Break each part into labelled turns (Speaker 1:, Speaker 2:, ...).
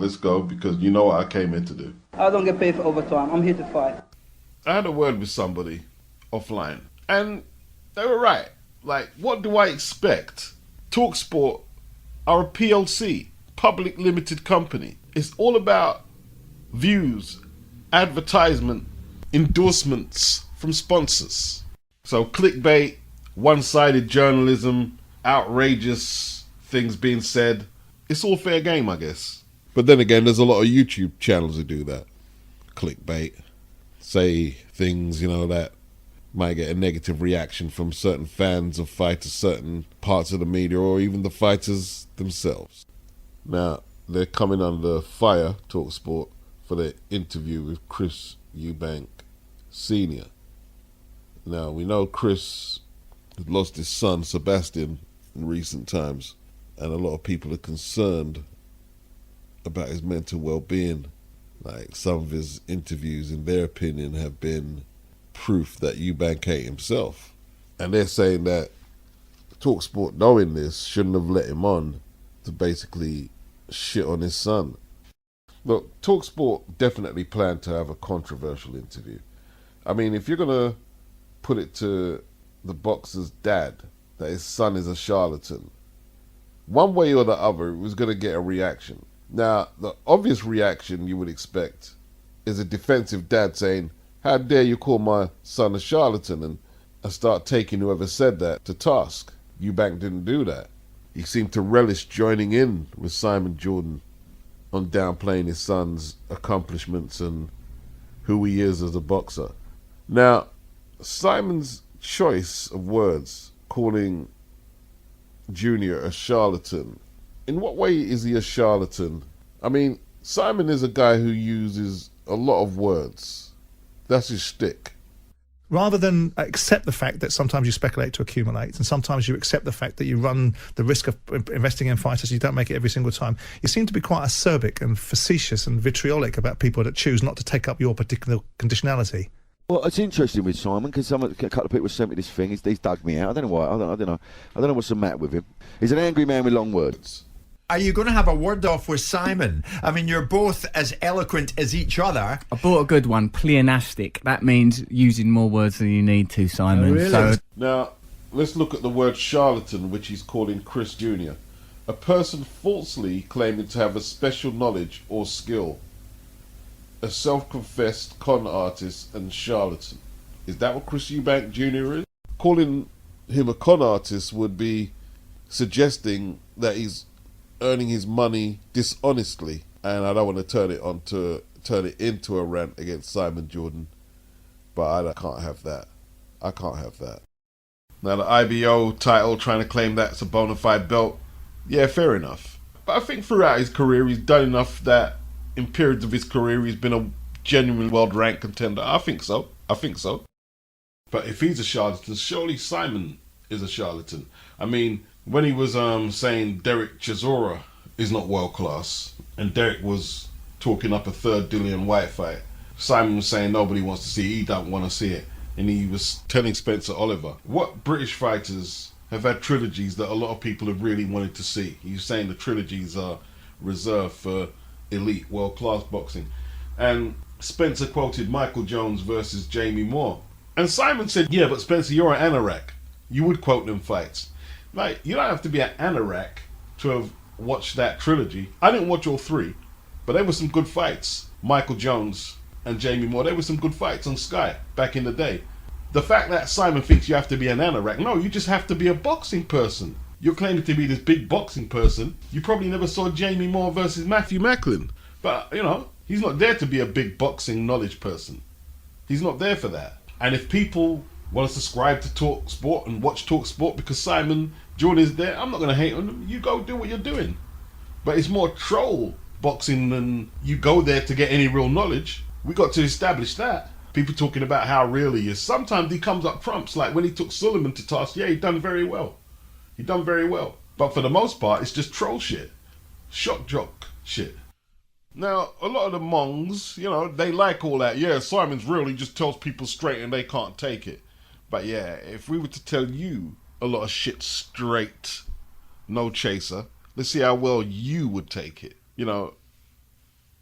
Speaker 1: let's go, because you know what I came here to do.
Speaker 2: I don't get paid for overtime. I'm here to fight.
Speaker 1: I had a word with somebody offline, and they were right. Like, what do I expect? Talksport are a PLC, public limited company. It's all about views, advertisement, endorsements from sponsors. So clickbait, one-sided journalism, outrageous things being said, it's all fair game, I guess. But then again, there's a lot of YouTube channels that do that. Clickbait, say things, that might get a negative reaction from certain fans of fighters, certain parts of the media, or even the fighters themselves. Now, they're coming under fire, Talksport, for their interview with Chris Eubank Sr. Now, we know Chris lost his son, Sebastian, in recent times, and a lot of people are concerned about his mental well-being. Like, some of his interviews, in their opinion, have been proof that Eubank hate himself. And they're saying that Talksport, knowing this, shouldn't have let him on to basically shit on his son. Look, Talksport definitely planned to have a controversial interview. I mean, if you're going to put it to the boxer's dad that his son is a charlatan, one way or the other, it was going to get a reaction. Now, the obvious reaction you would expect is a defensive dad saying, "How dare you call my son a charlatan?" and start taking whoever said that to task. Eubank didn't do that. He seemed to relish joining in with Simon Jordan on downplaying his son's accomplishments and who he is as a boxer. Now, Simon's choice of words, calling Junior a charlatan, in what way is he a charlatan? I mean, Simon is a guy who uses a lot of words. That's his shtick.
Speaker 3: Rather than accept the fact that sometimes you speculate to accumulate, and sometimes you accept the fact that you run the risk of investing in fighters, you don't make it every single time, you seem to be quite acerbic and facetious and vitriolic about people that choose not to take up your particular conditionality.
Speaker 4: Well, it's interesting with Simon, because a couple of people sent me this thing. He's dug me out. I don't know why. I don't know what's the matter with him. He's an angry man with long words.
Speaker 5: Are you going to have a word off with Simon? I mean, you're both as eloquent as each other.
Speaker 6: I bought a good one, pleonastic. That means using more words than you need to, Simon.
Speaker 5: Oh, really?
Speaker 6: So
Speaker 1: Now, let's look at the word charlatan, which he's calling Chris Jr. A person falsely claiming to have a special knowledge or skill. A self-confessed con artist and charlatan. Is that what Chris Eubank Jr. is? Calling him a con artist would be suggesting that he's earning his money dishonestly, and I don't want to turn it into a rant against Simon Jordan, but I can't have that. I can't have that. Now, the IBO title, trying to claim that's a bona fide belt, yeah, fair enough. But I think throughout his career, he's done enough that in periods of his career, he's been a genuine world-ranked contender. I think so. But if he's a charlatan, surely Simon is a charlatan. I mean, when he was saying Derek Chisora is not world-class, and Derek was talking up a third Dillian White fight, Simon was saying nobody wants to see it, he don't want to see it. And he was telling Spencer Oliver, what British fighters have had trilogies that a lot of people have really wanted to see? He was saying the trilogies are reserved for elite world-class boxing. And Spencer quoted Michael Jones versus Jamie Moore. And Simon said, yeah, but Spencer, you're an anorak. You would quote them fights. Like, you don't have to be an anorak to have watched that trilogy. I didn't watch all three, but there were some good fights. Michael Jones and Jamie Moore, there were some good fights on Sky back in the day. The fact that Simon thinks you have to be an anorak, no, you just have to be a boxing person. You're claiming to be this big boxing person. You probably never saw Jamie Moore versus Matthew Macklin. But, he's not there to be a big boxing knowledge person. He's not there for that. And if people want to subscribe to Talksport and watch Talksport because Simon Jordan is there, I'm not going to hate on them. You go do what you're doing. But it's more troll boxing than you go there to get any real knowledge. We got to establish that. People talking about how real he is. Sometimes he comes up trumps, like when he took Suleiman to task. Yeah, he done very well. But for the most part, it's just troll shit. Shock jock shit. Now, a lot of the mongs, they like all that. Yeah, Simon's real. He just tells people straight and they can't take it. But yeah, if we were to tell you a lot of shit straight, no chaser, let's see how well you would take it.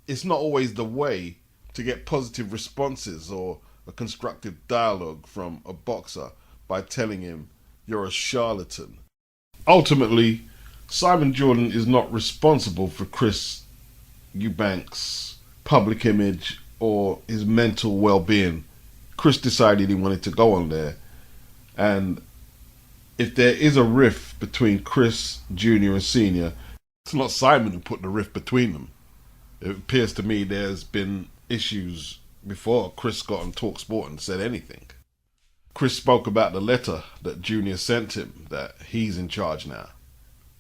Speaker 1: it's not always the way to get positive responses or a constructive dialogue from a boxer by telling him you're a charlatan. Ultimately, Simon Jordan is not responsible for Chris Eubank's public image or his mental well-being. Chris decided he wanted to go on there, and if there is a rift between Chris Jr. and Senior, it's not Simon who put the rift between them. It appears to me there's been issues before Chris got on Talksport and said anything. Chris spoke about the letter that Junior sent him, that he's in charge now.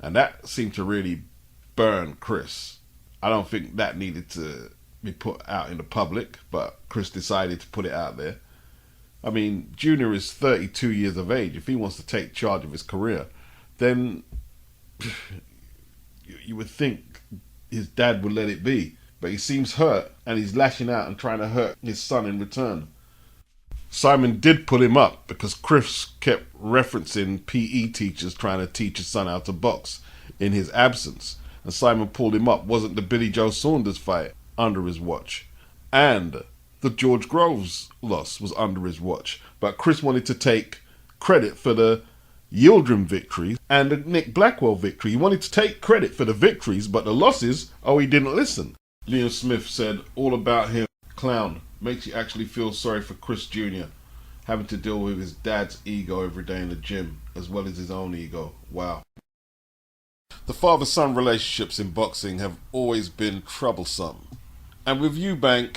Speaker 1: And that seemed to really burn Chris. I don't think that needed to be put out in the public, but Chris decided to put it out there. I mean, Junior is 32 years of age. If he wants to take charge of his career, then you would think his dad would let it be. But he seems hurt, and he's lashing out and trying to hurt his son in return. Simon did pull him up because Chris kept referencing PE teachers trying to teach his son how to box in his absence. And Simon pulled him up. Wasn't the Billy Joe Saunders fight under his watch? And the George Groves loss was under his watch. But Chris wanted to take credit for the Yildirim victory and the Nick Blackwell victory. He wanted to take credit for the victories, but the losses, he didn't listen. Liam Smith said, all about him, clown. Makes you actually feel sorry for Chris Jr. having to deal with his dad's ego every day in the gym, as well as his own ego. Wow. The father-son relationships in boxing have always been troublesome. And with Eubank,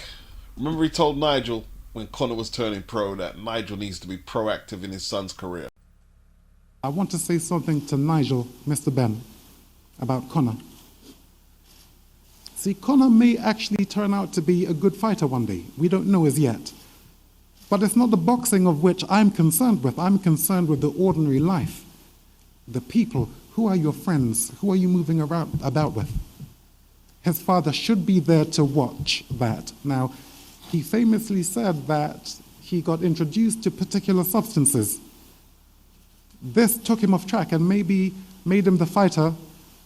Speaker 1: remember he told Nigel when Conor was turning pro that Nigel needs to be proactive in his son's career.
Speaker 7: I want to say something to Nigel, Mr. BENN, about Conor. See, Conor may actually turn out to be a good fighter one day. We don't know as yet. But it's not the boxing of which I'm concerned with. I'm concerned with the ordinary life. The people. Who are your friends? Who are you moving about with? His father should be there to watch that. Now, he famously said that he got introduced to particular substances. This took him off track and maybe made him the fighter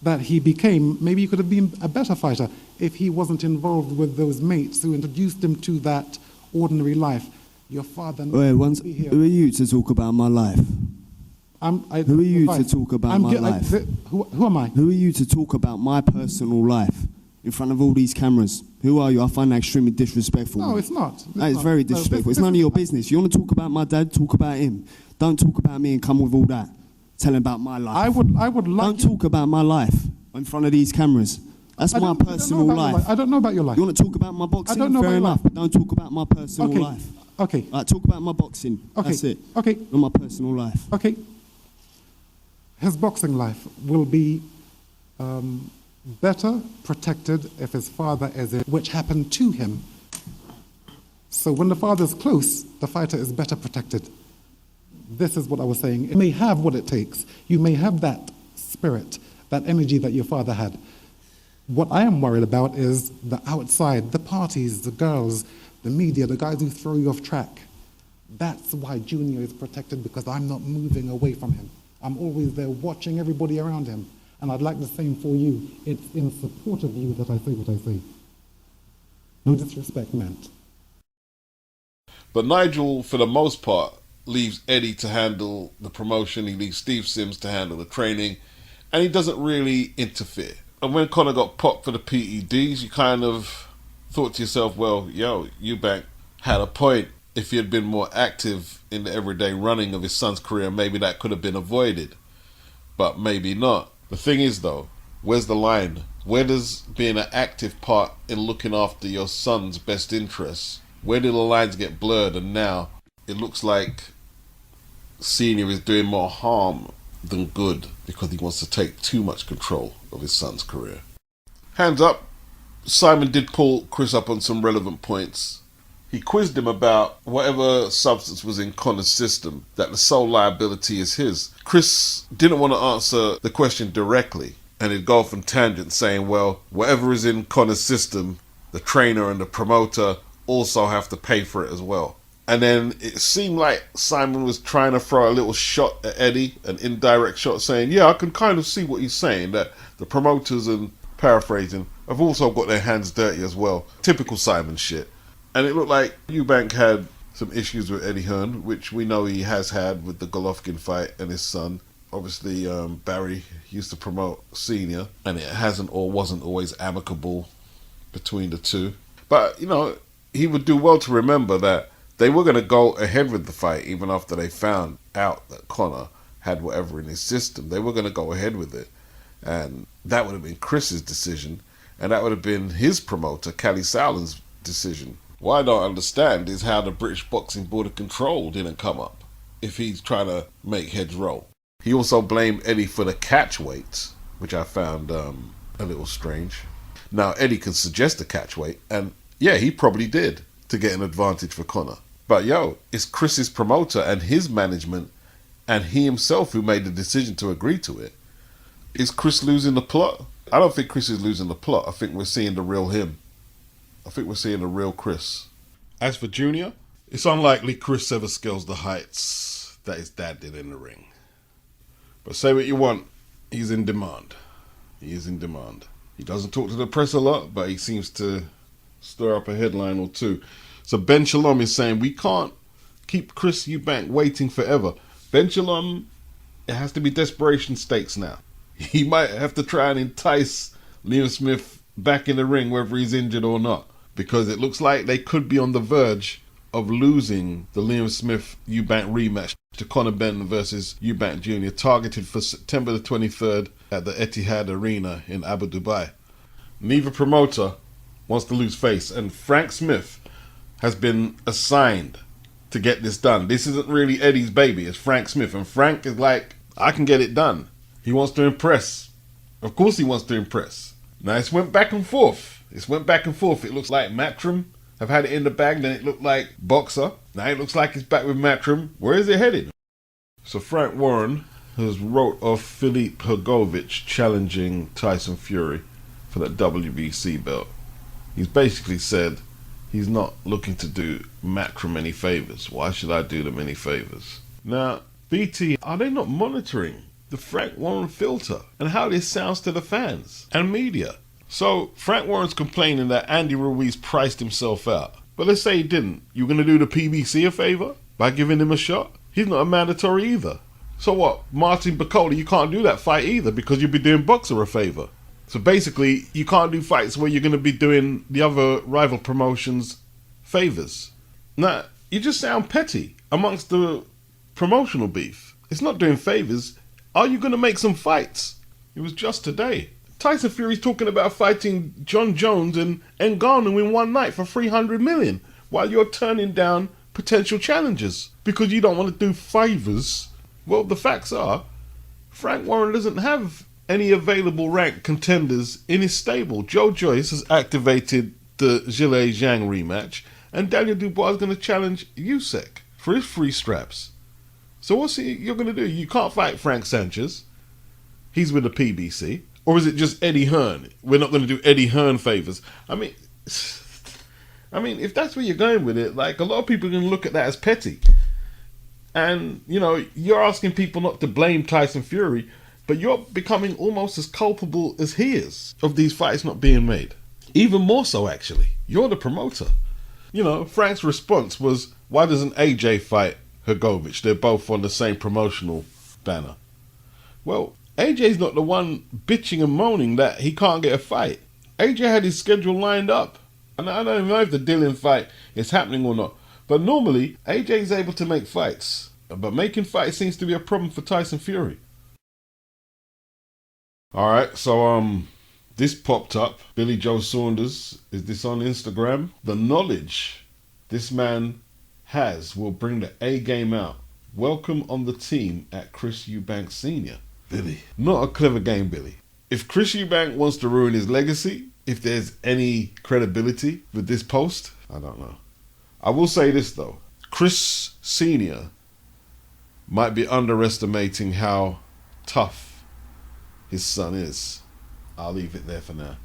Speaker 7: that he became. Maybe he could have been a better fighter if he wasn't involved with those mates who introduced him to that ordinary life. Your father...
Speaker 8: Who are you to talk about my life? Who are you to talk about my life?
Speaker 7: Who am I?
Speaker 8: Who are you to talk about my personal life in front of all these cameras? Who are you? I find that extremely disrespectful.
Speaker 7: No, it's not.
Speaker 8: It's very disrespectful. It's none of your business. You want to talk about my dad, talk about him. Don't talk about me and come with all that. Telling about my life.
Speaker 7: I would like...
Speaker 8: Don't talk about my life in front of these cameras. That's my personal life.
Speaker 7: I don't know about your life.
Speaker 8: You want to talk about my boxing?
Speaker 7: I don't know
Speaker 8: Fair
Speaker 7: about
Speaker 8: enough,
Speaker 7: your life.
Speaker 8: but don't talk about my personal life.
Speaker 7: Okay.
Speaker 8: Right, talk about my boxing.
Speaker 7: Okay.
Speaker 8: That's it.
Speaker 7: Okay.
Speaker 8: Not my personal life.
Speaker 7: Okay. His boxing life will be better protected if his father is it, which happened to him. So when the father's close, the fighter is better protected. This is what I was saying. It may have what it takes. You may have that spirit, that energy that your father had. What I am worried about is the outside, the parties, the girls, the media, the guys who throw you off track. That's why Junior is protected, because I'm not moving away from him. I'm always there watching everybody around him. And I'd like the same for you. It's in support of you that I say what I say. No disrespect meant.
Speaker 1: But Nigel, for the most part, leaves Eddie to handle the promotion. He leaves Steve Sims to handle the training. And he doesn't really interfere. And when Conor got popped for the PEDs, you kind of thought to yourself, well, Eubank had a point. If he had been more active in the everyday running of his son's career, maybe that could have been avoided. But maybe not. The thing is, though, where's the line? Where does being an active part in looking after your son's best interests, where do the lines get blurred? And now it looks like Senior is doing more harm than good because he wants to take too much control of his son's career. Hands up, Simon did pull Chris up on some relevant points. He quizzed him about whatever substance was in Conor's system, that the sole liability is his. Chris didn't want to answer the question directly, and he'd go off on tangents saying, well, whatever is in Conor's system, the trainer and the promoter also have to pay for it as well. And then it seemed like Simon was trying to throw a little shot at Eddie, an indirect shot, saying, yeah, I can kind of see what he's saying, that the promoters and paraphrasing, have also got their hands dirty as well. Typical Simon shit. And it looked like Eubank had some issues with Eddie Hearn, which we know he has had with the Golovkin fight and his son. Obviously, Barry used to promote Senior, and it hasn't or wasn't always amicable between the two. But, you know, he would do well to remember that they were going to go ahead with the fight even after they found out that Conor had whatever in his system. They were going to go ahead with it. And that would have been Chris's decision, and that would have been his promoter, Cally Sowland's decision. What I don't understand is how the British Boxing Board of Control didn't come up if he's trying to make heads roll. He also blamed Eddie for the catch weights, which I found a little strange. Now, Eddie can suggest a catch weight, and yeah, he probably did to get an advantage for Conor. But yo, it's Chris's promoter and his management and he himself who made the decision to agree to it. Is Chris losing the plot? I don't think Chris is losing the plot. I think we're seeing the real him. I think we're seeing the real Chris. As for Junior, it's unlikely Chris ever scales the heights that his dad did in the ring. But say what you want, he's in demand. He is in demand. He doesn't talk to the press a lot, but he seems to stir up a headline or two. So Ben Shalom is saying, we can't keep Chris Eubank waiting forever. Ben Shalom, it has to be desperation stakes now. He might have to try and entice Liam Smith back in the ring, whether he's injured or not, because it looks like they could be on the verge of losing the Liam Smith-Eubank rematch to Conor Benn versus Eubank Jr., targeted for September the 23rd at the Etihad Arena in Abu Dhabi. Neither promoter wants to lose face, and Frank Smith has been assigned to get this done. This isn't really Eddie's baby, it's Frank Smith, and Frank is like, I can get it done. He wants to impress. Of course he wants to impress. Now it's went back and forth. It looks like MATCHROOM have had it in the bag, then it looked like Boxer. Now it looks like it's back with MATCHROOM. Where is it headed? So Frank Warren has wrote off Filip Hrgović challenging Tyson Fury for that WBC belt. He's basically said he's not looking to do MATCHROOM any favours. Why should I do them any favours? Now, BT, are they not monitoring the Frank Warren filter and how this sounds to the fans and media? So Frank Warren's complaining that Andy Ruiz priced himself out. But let's say he didn't. You're going to do the PBC a favour by giving him a shot? He's not a mandatory either. So what? Martin Bacoli, you can't do that fight either because you'll be doing Boxer a favour. So basically, you can't do fights where you're going to be doing the other rival promotions favours. Now, you just sound petty amongst the promotional beef. It's not doing favours. Are you going to make some fights? It was just today. Tyson Fury's talking about fighting John Jones and Ngannou in one night for $300 million, while you're turning down potential challengers because you don't want to do favours. Well, the facts are, Frank Warren doesn't have any available ranked contenders in his stable. Joe Joyce has activated the Zhilei Zhang rematch, and Daniel Dubois is going to challenge Usyk for his free straps. So what's you're going to do? You can't fight Frank Sanchez. He's with the PBC. Or is it just Eddie Hearn? We're not going to do Eddie Hearn favours. I mean, if that's where you're going with it, like, a lot of people are going to look at that as petty. And, you know, you're asking people not to blame Tyson Fury, but you're becoming almost as culpable as he is of these fights not being made. Even more so, actually. You're the promoter. You know, Frank's response was, why doesn't AJ fight Hrgović? They're both on the same promotional banner. Well, AJ's not the one bitching and moaning that he can't get a fight. AJ had his schedule lined up. And I don't even know if the Dillon fight is happening or not. But normally, AJ's able to make fights. But making fights seems to be a problem for Tyson Fury. Alright, so this popped up. Billy Joe Saunders, is this on Instagram? The knowledge this man has will bring the A game out. Welcome on the team at Chris Eubank Sr. Billy. Not a clever game, Billy. If Chris Eubank wants to ruin his legacy, if there's any credibility with this post, I don't know. I will say this though. Chris Sr. might be underestimating how tough his son is. I'll leave it there for now.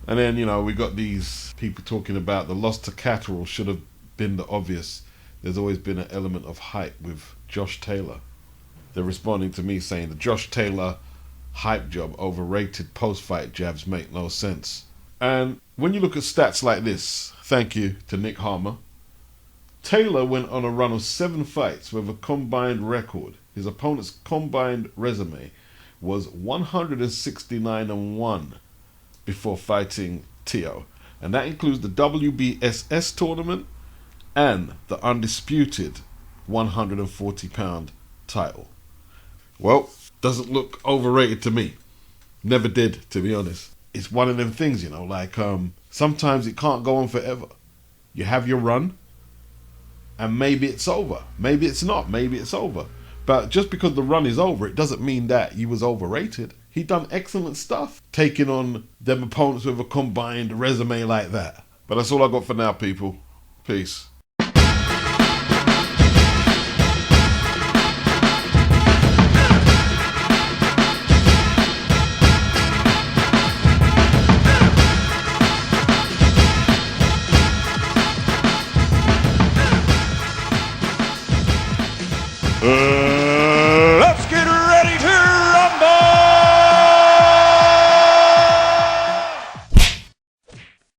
Speaker 1: And then, you know, we got these people talking about the loss to Catterall should have been the obvious. There's always been an element of hype with Josh Taylor. They're responding to me saying the Josh Taylor hype job, overrated, post-fight jabs make no sense. And when you look at stats like this, thank you to Nick Harmer, Taylor went on a run of 7 fights with a combined record. His opponent's combined resume was 169-1 before fighting Teo. And that includes the WBSS tournament and the undisputed 140-pound title. Well, doesn't look overrated to me. Never did, to be honest. It's one of them things, you know, like sometimes it can't go on forever. You have your run, and maybe it's over. Maybe it's not. Maybe it's over. But just because the run is over, it doesn't mean that he was overrated. He done excellent stuff, taking on them opponents with a combined resume like that. But that's all I got for now, people. Peace.